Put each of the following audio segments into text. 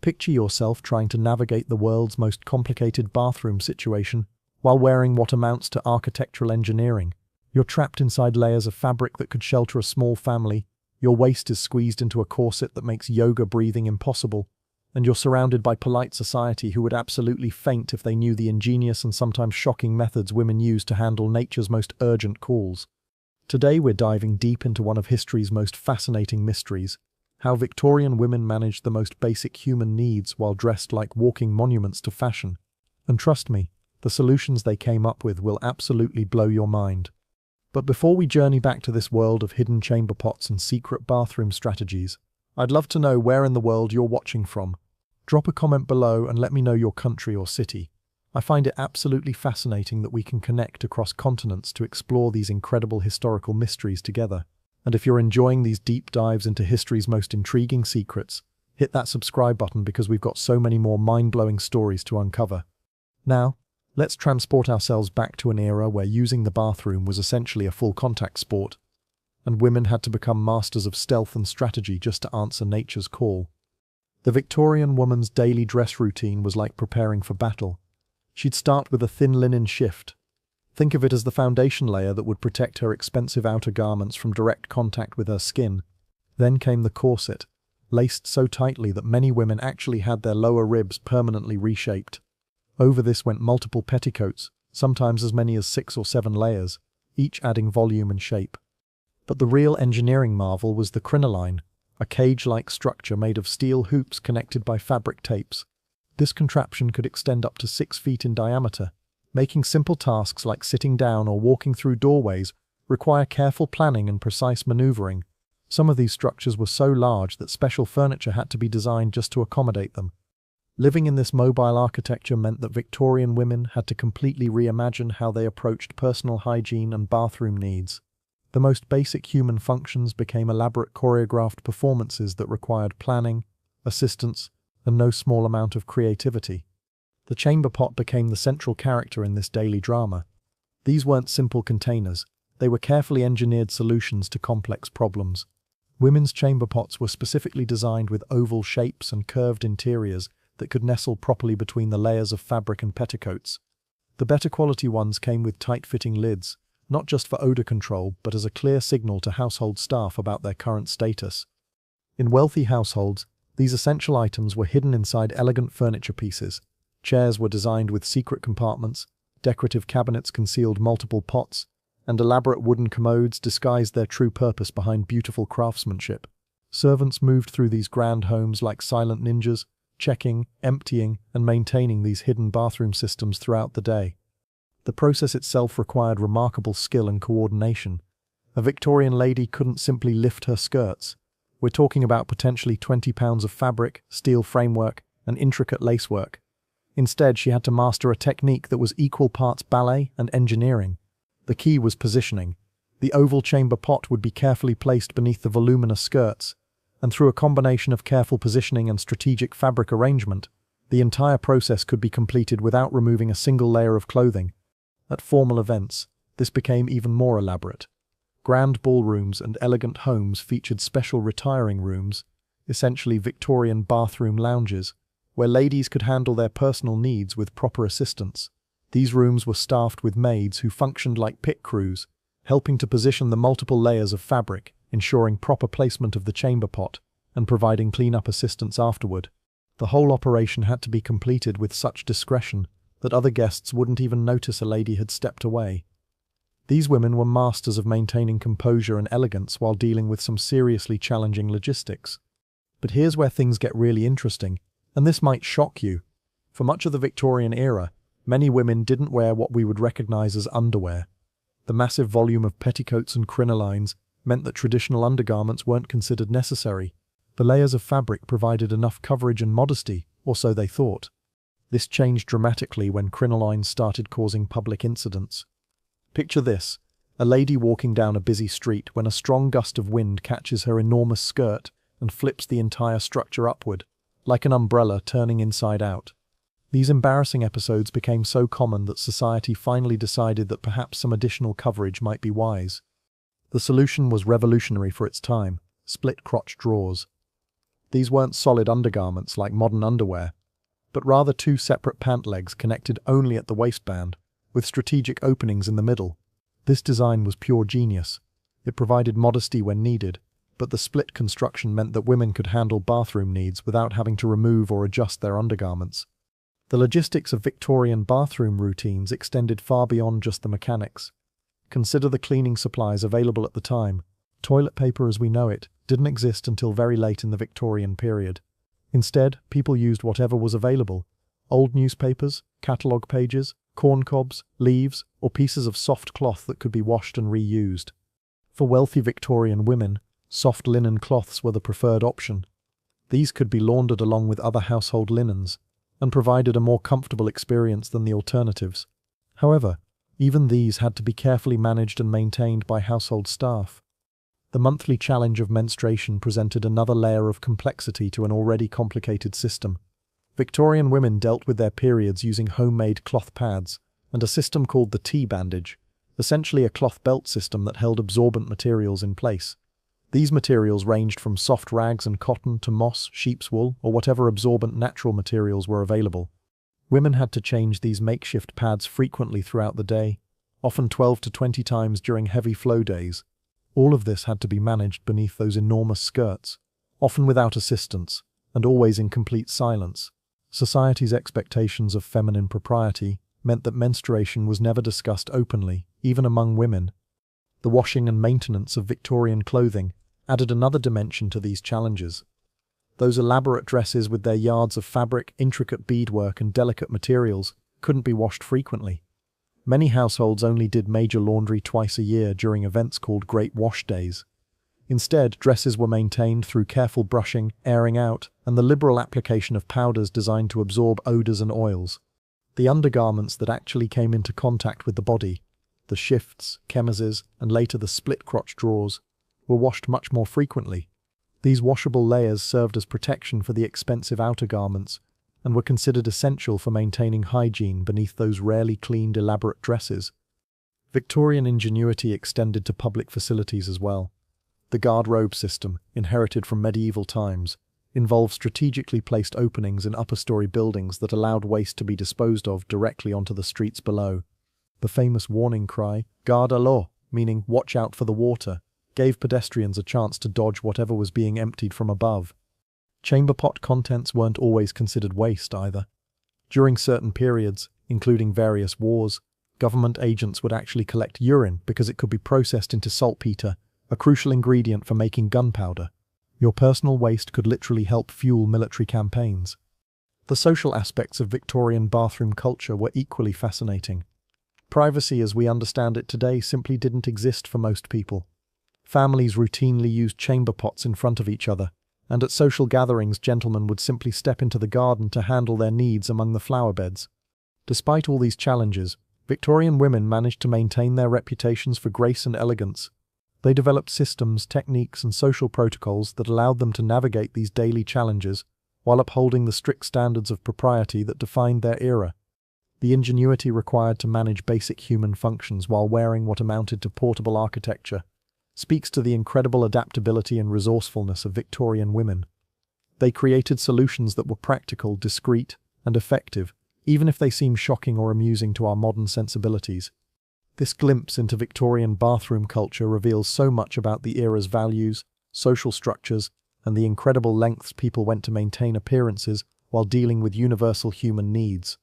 Picture yourself trying to navigate the world's most complicated bathroom situation while wearing what amounts to architectural engineering. You're trapped inside layers of fabric that could shelter a small family, your waist is squeezed into a corset that makes yoga breathing impossible, and you're surrounded by polite society who would absolutely faint if they knew the ingenious and sometimes shocking methods women use to handle nature's most urgent calls. Today we're diving deep into one of history's most fascinating mysteries: how Victorian women managed the most basic human needs while dressed like walking monuments to fashion. And trust me, the solutions they came up with will absolutely blow your mind. But before we journey back to this world of hidden chamber pots and secret bathroom strategies, I'd love to know where in the world you're watching from. Drop a comment below and let me know your country or city. I find it absolutely fascinating that we can connect across continents to explore these incredible historical mysteries together. And if you're enjoying these deep dives into history's most intriguing secrets, hit that subscribe button because we've got so many more mind-blowing stories to uncover. Now, let's transport ourselves back to an era where using the bathroom was essentially a full-contact sport, and women had to become masters of stealth and strategy just to answer nature's call. The Victorian woman's daily dress routine was like preparing for battle. She'd start with a thin linen shift. Think of it as the foundation layer that would protect her expensive outer garments from direct contact with her skin. Then came the corset, laced so tightly that many women actually had their lower ribs permanently reshaped. Over this went multiple petticoats, sometimes as many as 6 or 7 layers, each adding volume and shape. But the real engineering marvel was the crinoline, a cage-like structure made of steel hoops connected by fabric tapes. This contraption could extend up to 6 feet in diameter, making simple tasks like sitting down or walking through doorways require careful planning and precise maneuvering. Some of these structures were so large that special furniture had to be designed just to accommodate them. Living in this mobile architecture meant that Victorian women had to completely reimagine how they approached personal hygiene and bathroom needs. The most basic human functions became elaborate choreographed performances that required planning, assistance, and no small amount of creativity. The chamber pot became the central character in this daily drama. These weren't simple containers, they were carefully engineered solutions to complex problems. Women's chamber pots were specifically designed with oval shapes and curved interiors that could nestle properly between the layers of fabric and petticoats. The better quality ones came with tight-fitting lids, not just for odor control, but as a clear signal to household staff about their current status. In wealthy households, these essential items were hidden inside elegant furniture pieces. Chairs were designed with secret compartments, decorative cabinets concealed multiple pots, and elaborate wooden commodes disguised their true purpose behind beautiful craftsmanship. Servants moved through these grand homes like silent ninjas, checking, emptying, and maintaining these hidden bathroom systems throughout the day. The process itself required remarkable skill and coordination. A Victorian lady couldn't simply lift her skirts. We're talking about potentially 20 pounds of fabric, steel framework, and intricate lacework. Instead, she had to master a technique that was equal parts ballet and engineering. The key was positioning. The oval chamber pot would be carefully placed beneath the voluminous skirts, and through a combination of careful positioning and strategic fabric arrangement, the entire process could be completed without removing a single layer of clothing. At formal events, this became even more elaborate. Grand ballrooms and elegant homes featured special retiring rooms, essentially Victorian bathroom lounges, where ladies could handle their personal needs with proper assistance. These rooms were staffed with maids who functioned like pit crews, helping to position the multiple layers of fabric, ensuring proper placement of the chamber pot, and providing clean-up assistance afterward. The whole operation had to be completed with such discretion that other guests wouldn't even notice a lady had stepped away. These women were masters of maintaining composure and elegance while dealing with some seriously challenging logistics. But here's where things get really interesting, and this might shock you. For much of the Victorian era, many women didn't wear what we would recognize as underwear. The massive volume of petticoats and crinolines meant that traditional undergarments weren't considered necessary. The layers of fabric provided enough coverage and modesty, or so they thought. This changed dramatically when crinolines started causing public incidents. Picture this: a lady walking down a busy street when a strong gust of wind catches her enormous skirt and flips the entire structure upward, like an umbrella turning inside out. These embarrassing episodes became so common that society finally decided that perhaps some additional coverage might be wise. The solution was revolutionary for its time: split-crotch drawers. These weren't solid undergarments like modern underwear, but rather two separate pant legs connected only at the waistband, with strategic openings in the middle. This design was pure genius. It provided modesty when needed, but the split construction meant that women could handle bathroom needs without having to remove or adjust their undergarments. The logistics of Victorian bathroom routines extended far beyond just the mechanics. Consider the cleaning supplies available at the time. Toilet paper as we know it didn't exist until very late in the Victorian period. Instead, people used whatever was available: old newspapers, catalogue pages, corn cobs, leaves, or pieces of soft cloth that could be washed and reused. For wealthy Victorian women, soft linen cloths were the preferred option. These could be laundered along with other household linens, and provided a more comfortable experience than the alternatives. However, even these had to be carefully managed and maintained by household staff. The monthly challenge of menstruation presented another layer of complexity to an already complicated system. Victorian women dealt with their periods using homemade cloth pads and a system called the tea bandage, essentially a cloth belt system that held absorbent materials in place. These materials ranged from soft rags and cotton to moss, sheep's wool, or whatever absorbent natural materials were available. Women had to change these makeshift pads frequently throughout the day, often 12 to 20 times during heavy flow days. All of this had to be managed beneath those enormous skirts, often without assistance, and always in complete silence. Society's expectations of feminine propriety meant that menstruation was never discussed openly, even among women. The washing and maintenance of Victorian clothing added another dimension to these challenges. Those elaborate dresses with their yards of fabric, intricate beadwork, and delicate materials couldn't be washed frequently. Many households only did major laundry twice a year during events called Great Wash Days. Instead, dresses were maintained through careful brushing, airing out, and the liberal application of powders designed to absorb odors and oils. The undergarments that actually came into contact with the body, the shifts, chemises, and later the split-crotch drawers, were washed much more frequently. These washable layers served as protection for the expensive outer garments and were considered essential for maintaining hygiene beneath those rarely cleaned elaborate dresses. Victorian ingenuity extended to public facilities as well. The garde-robe system, inherited from medieval times, involved strategically placed openings in upper-story buildings that allowed waste to be disposed of directly onto the streets below. The famous warning cry, "Garde à l'eau," meaning "watch out for the water," gave pedestrians a chance to dodge whatever was being emptied from above. Chamber pot contents weren't always considered waste either. During certain periods, including various wars, government agents would actually collect urine because it could be processed into saltpeter, a crucial ingredient for making gunpowder. Your personal waste could literally help fuel military campaigns. The social aspects of Victorian bathroom culture were equally fascinating. Privacy as we understand it today simply didn't exist for most people. Families routinely used chamber pots in front of each other, and at social gatherings gentlemen would simply step into the garden to handle their needs among the flower beds. Despite all these challenges, Victorian women managed to maintain their reputations for grace and elegance. They developed systems, techniques, and social protocols that allowed them to navigate these daily challenges while upholding the strict standards of propriety that defined their era. The ingenuity required to manage basic human functions while wearing what amounted to portable architecture speaks to the incredible adaptability and resourcefulness of Victorian women. They created solutions that were practical, discreet, and effective, even if they seem shocking or amusing to our modern sensibilities. This glimpse into Victorian bathroom culture reveals so much about the era's values, social structures, and the incredible lengths people went to maintain appearances while dealing with universal human needs.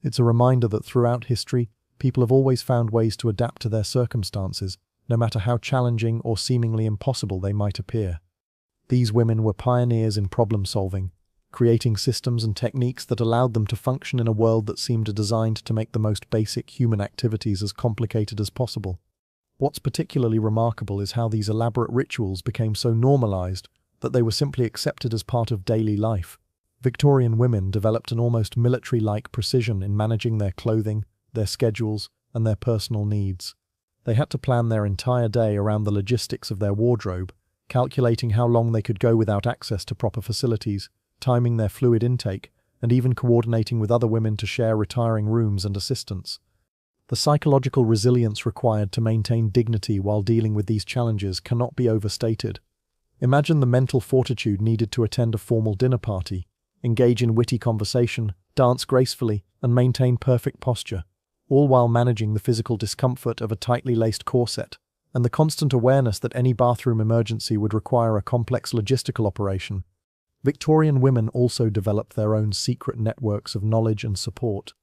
It's a reminder that throughout history, people have always found ways to adapt to their circumstances, no matter how challenging or seemingly impossible they might appear. These women were pioneers in problem-solving, creating systems and techniques that allowed them to function in a world that seemed designed to make the most basic human activities as complicated as possible. What's particularly remarkable is how these elaborate rituals became so normalized that they were simply accepted as part of daily life. Victorian women developed an almost military-like precision in managing their clothing, their schedules, and their personal needs. They had to plan their entire day around the logistics of their wardrobe, calculating how long they could go without access to proper facilities, timing their fluid intake, and even coordinating with other women to share retiring rooms and assistance. The psychological resilience required to maintain dignity while dealing with these challenges cannot be overstated. Imagine the mental fortitude needed to attend a formal dinner party, engage in witty conversation, dance gracefully, and maintain perfect posture, all while managing the physical discomfort of a tightly laced corset, and the constant awareness that any bathroom emergency would require a complex logistical operation. Victorian women also developed their own secret networks of knowledge and support.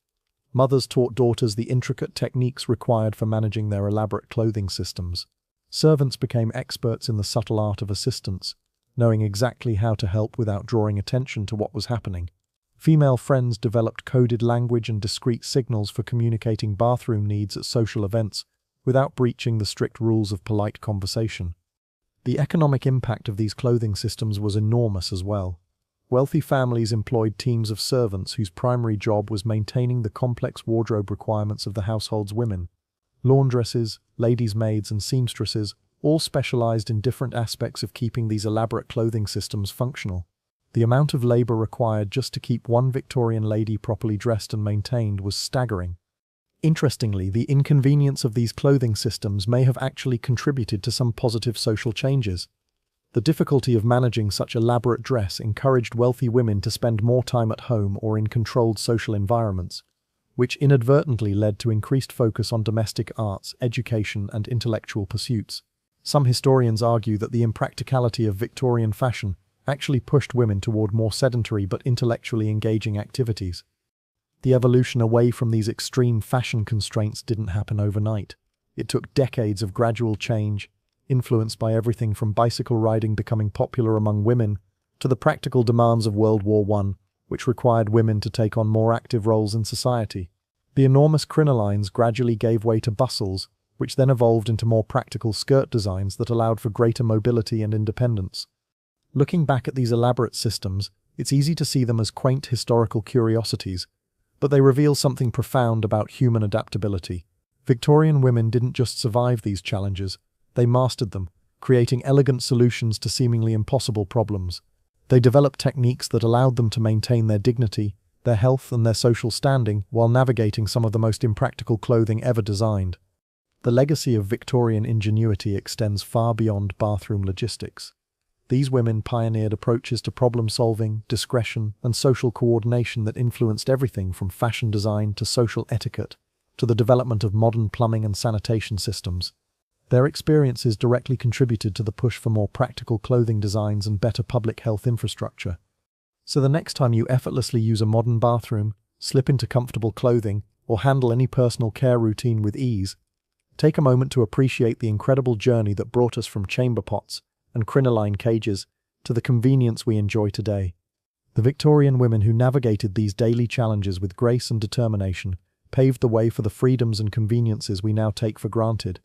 Mothers taught daughters the intricate techniques required for managing their elaborate clothing systems. Servants became experts in the subtle art of assistance, knowing exactly how to help without drawing attention to what was happening. Female friends developed coded language and discreet signals for communicating bathroom needs at social events without breaching the strict rules of polite conversation. The economic impact of these clothing systems was enormous as well. Wealthy families employed teams of servants whose primary job was maintaining the complex wardrobe requirements of the household's women. Laundresses, ladies' maids, and seamstresses all specialized in different aspects of keeping these elaborate clothing systems functional. The amount of labor required just to keep one Victorian lady properly dressed and maintained was staggering. Interestingly, the inconvenience of these clothing systems may have actually contributed to some positive social changes. The difficulty of managing such elaborate dress encouraged wealthy women to spend more time at home or in controlled social environments, which inadvertently led to increased focus on domestic arts, education, and intellectual pursuits. Some historians argue that the impracticality of Victorian fashion actually pushed women toward more sedentary but intellectually engaging activities. The evolution away from these extreme fashion constraints didn't happen overnight. It took decades of gradual change, influenced by everything from bicycle riding becoming popular among women to the practical demands of World War I, which required women to take on more active roles in society. The enormous crinolines gradually gave way to bustles, which then evolved into more practical skirt designs that allowed for greater mobility and independence. Looking back at these elaborate systems, it's easy to see them as quaint historical curiosities, but they reveal something profound about human adaptability. Victorian women didn't just survive these challenges, they mastered them, creating elegant solutions to seemingly impossible problems. They developed techniques that allowed them to maintain their dignity, their health, and their social standing while navigating some of the most impractical clothing ever designed. The legacy of Victorian ingenuity extends far beyond bathroom logistics. These women pioneered approaches to problem-solving, discretion, and social coordination that influenced everything from fashion design to social etiquette, to the development of modern plumbing and sanitation systems. Their experiences directly contributed to the push for more practical clothing designs and better public health infrastructure. So the next time you effortlessly use a modern bathroom, slip into comfortable clothing, or handle any personal care routine with ease, take a moment to appreciate the incredible journey that brought us from chamber pots and crinoline cages to the convenience we enjoy today. The Victorian women who navigated these daily challenges with grace and determination paved the way for the freedoms and conveniences we now take for granted.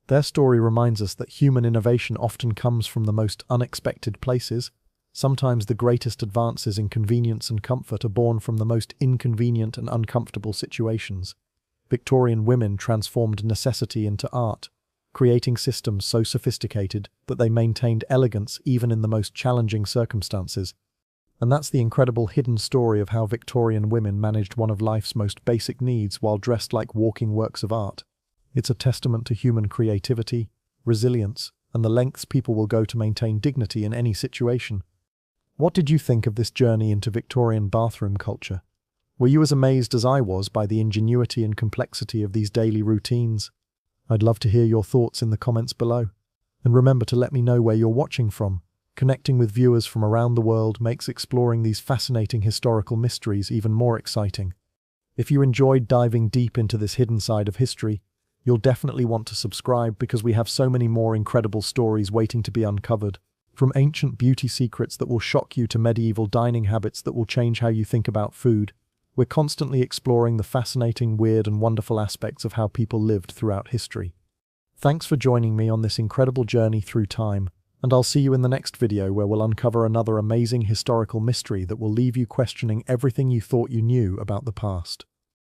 Their story reminds us that human innovation often comes from the most unexpected places. Sometimes the greatest advances in convenience and comfort are born from the most inconvenient and uncomfortable situations. Victorian women transformed necessity into art, creating systems so sophisticated that they maintained elegance even in the most challenging circumstances. And that's the incredible hidden story of how Victorian women managed one of life's most basic needs while dressed like walking works of art. It's a testament to human creativity, resilience, and the lengths people will go to maintain dignity in any situation. What did you think of this journey into Victorian bathroom culture? Were you as amazed as I was by the ingenuity and complexity of these daily routines? I'd love to hear your thoughts in the comments below. And remember to let me know where you're watching from. Connecting with viewers from around the world makes exploring these fascinating historical mysteries even more exciting. If you enjoyed diving deep into this hidden side of history, you'll definitely want to subscribe because we have so many more incredible stories waiting to be uncovered. From ancient beauty secrets that will shock you to medieval dining habits that will change how you think about food, we're constantly exploring the fascinating, weird, and wonderful aspects of how people lived throughout history. Thanks for joining me on this incredible journey through time, and I'll see you in the next video where we'll uncover another amazing historical mystery that will leave you questioning everything you thought you knew about the past.